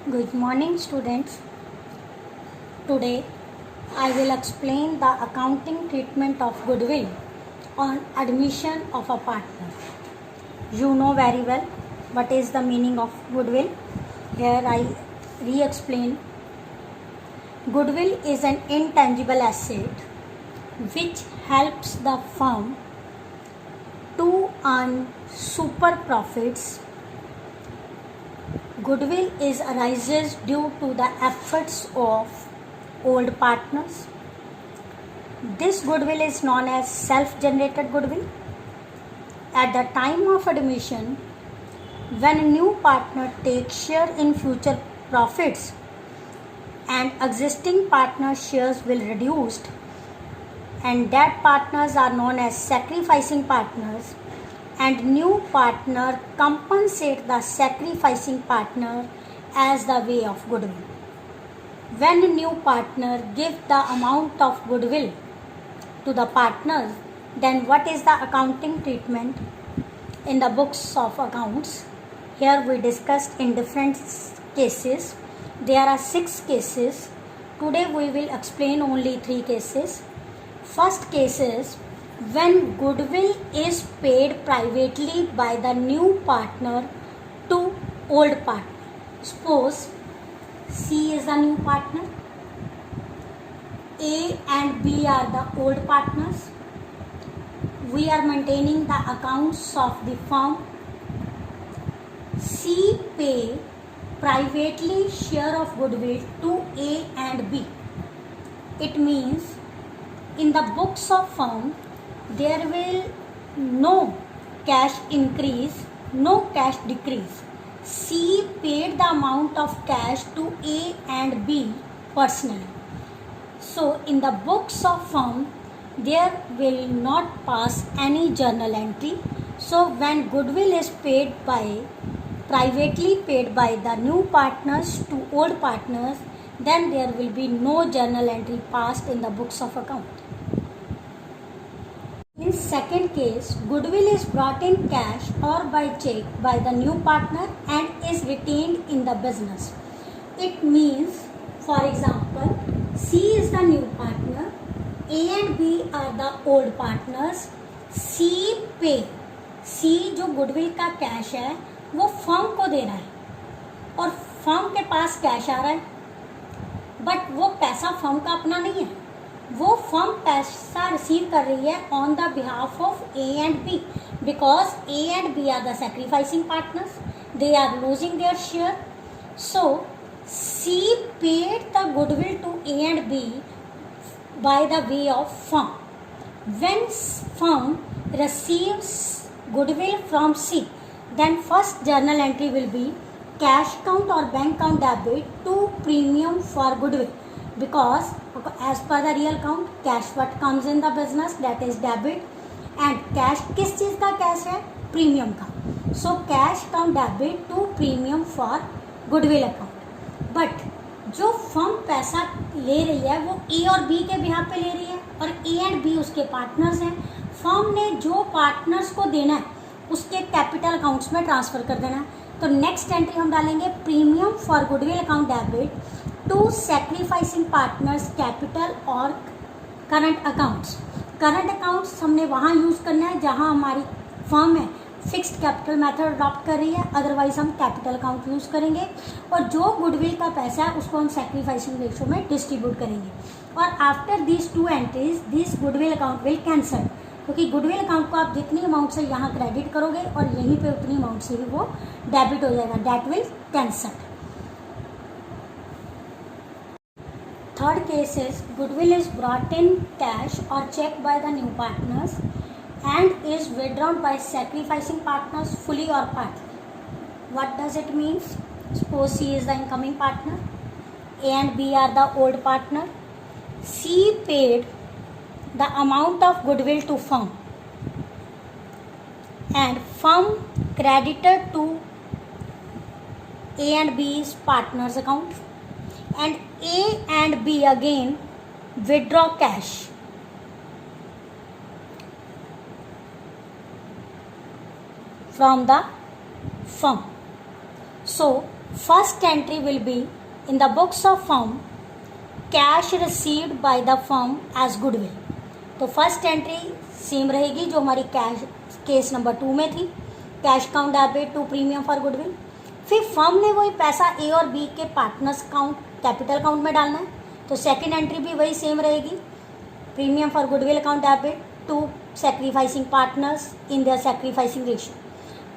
Good morning, students. Today I will explain the accounting treatment of goodwill on admission of a partner. You know very well what is the meaning of goodwill. Here I re-explain. Goodwill is an intangible asset which helps the firm to earn super profits. Goodwill arises due to the efforts of old partners. This goodwill is known as self-generated goodwill. At the time of admission, when a new partner takes share in future profits and existing partner shares will reduced, and that partners are known as sacrificing partners, and new partner compensate the sacrificing partner as the way of goodwill. When a new partner gives the amount of goodwill to the partners, then what is the accounting treatment in the books of accounts? Here we discussed in different cases. There are 6 cases. Today we will explain only 3 cases. First case is when goodwill is paid privately by the new partner to old partner. Suppose C is the new partner, A and B are the old partners. We are maintaining the accounts of the firm. C pay privately share of goodwill to A and B. It means in the books of firm there will no cash increase, no cash decrease. C paid the amount of cash to A and B personally. So in the books of firm there will not pass any journal entry. So when goodwill is privately paid by the new partners to old partners, then there will be no journal entry passed in the books of account. In second case, goodwill is brought in cash or by check by the new partner and is retained in the business. It means, for example, C is the new partner, A and B are the old partners. C पे C जो goodwill का cash है वो firm को दे रहा है और firm के पास कैश आ रहा है, बट वो पैसा फर्म का अपना नहीं है, वो फर्म पैसा रिसीव कर रही है on the behalf of A and B, because A and B are the sacrificing partners, they are losing their share. So C paid the goodwill to A and B by the way of firm. When firm receives goodwill from C, then first journal entry will be cash account or bank account debit to premium for goodwill, because as per the real count cash what comes in the business that is debit, and cash किस चीज का cash है, premium का. So cash account debit to premium for goodwill account. But जो firm पैसा ले रही है वो ए और बी के बिहाफ पे ले रही है और ए एंड बी उसके पार्टनर्स हैं. फर्म ने जो पार्टनर्स को देना है उसके कैपिटल अकाउंट्स में ट्रांसफर कर देना है. तो नेक्स्ट एंट्री हम डालेंगे premium for goodwill account debit to sacrificing partners capital और करंट अकाउंट्स. करंट अकाउंट्स हमने वहाँ यूज़ करना है जहाँ हमारी फर्म है फिक्स्ड कैपिटल मेथड अडॉप्ट कर रही है, अदरवाइज हम कैपिटल अकाउंट यूज़ करेंगे. और जो गुडविल का पैसा है उसको हम सैक्रिफाइसिंग रेशो में डिस्ट्रीब्यूट करेंगे. और after these 2 entries this goodwill account will cancel, क्योंकि गुडविल अकाउंट को आप जितनी अमाउंट से यहाँ क्रेडिट करोगे और यहीं पे उतनी अमाउंट से ही वो डेबिट हो जाएगा, that will cancel. Third case is goodwill is brought in cash और cheque by the new partners and is withdrawn by sacrificing partners fully or partly. What does it mean? Suppose C is the incoming partner, A and B are the old partner. C paid the amount of goodwill to firm and firm credited to A and B's partners account, and A and B again withdraw cash from the firm. So first entry will be in the books of firm cash received by the firm as goodwill. तो first entry same रहेगी जो हमारी cash case number 2 में थी, cash account debit to premium for goodwill. फिर firm ने वही पैसा ए और बी के पार्टनर्स अकाउंट कैपिटल अकाउंट में डालना है, तो सेकेंड एंट्री भी वही सेम रहेगी, premium for goodwill account debit to sacrificing partners in their sacrificing ratio.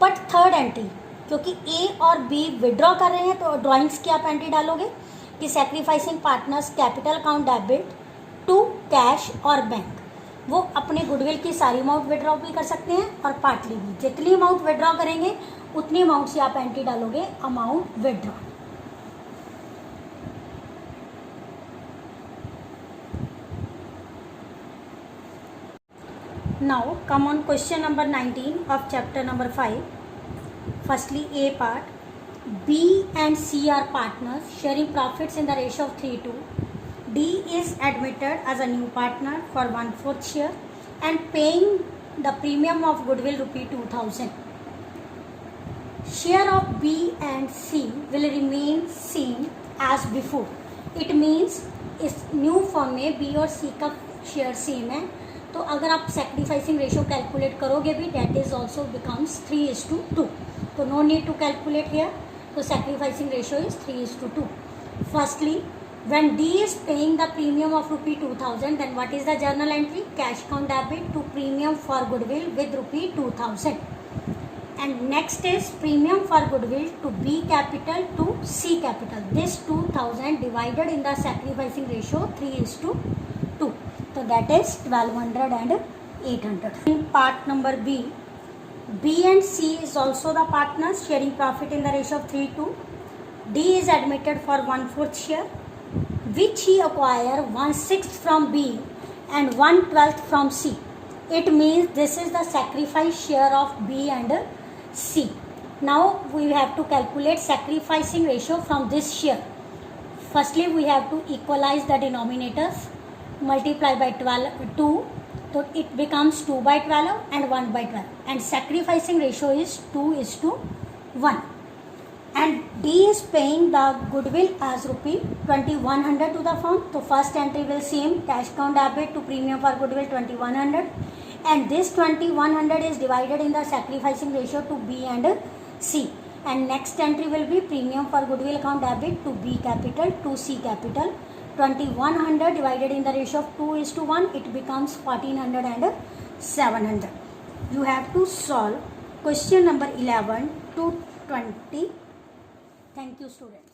But third entry, क्योंकि ए और बी विड्रॉ कर रहे हैं तो ड्राइंग्स की आप एंट्री डालोगे कि sacrificing partners capital account debit to cash और बैंक. वो अपने गुडविल की सारी अमाउंट विड्रॉ भी कर सकते हैं और पार्टली भी. जितनी अमाउंट विड्रॉ करेंगे उतनी अमाउंट से आप एंट्री डालोगे amount withdraw. Now come on question number 19 of chapter number 5. Firstly A part, B and C are partners sharing profits in the ratio of 3:2. D is admitted as a new partner for 1/4 share and paying the premium of goodwill rupee 2000. Share of B and C will remain same as before. It means इस new form में B और C का share same है, तो अगर आप sacrificing ratio calculate करोगे भी दैट इज ऑल्सो बिकम्स 3:2. तो no need to calculate here. So sacrificing ratio is 3:2. Firstly, when D is paying the premium of rupee 2000, then what is the journal entry? Cash account debit to premium for goodwill with rupee 2000. And next is premium for goodwill to B capital to C capital. This 2000 divided in the sacrificing ratio 3:2. So that is 1200 and 800. In part number B, B and C is also the partners sharing profit in the ratio of 3:2. D is admitted for 1/4 share, which he acquire 1/6 from B and 1/12 from C. It means this is the sacrifice share of B and C. Now we have to calculate sacrificing ratio from this share. Firstly, we have to equalize the denominators, multiply by 2. So it becomes 2/12 and 1/12, and sacrificing ratio is 2:1. And D is paying the goodwill as rupee 2100 to the firm. So first entry will same, cash account debit to premium for goodwill 2100, and this 2100 is divided in the sacrificing ratio to B and C. And next entry will be premium for goodwill account debit to B capital to C capital. 2100 divided in the ratio of 2:1, it becomes 1400 and 700. You have to solve question number 11 to 20. Thank you, students.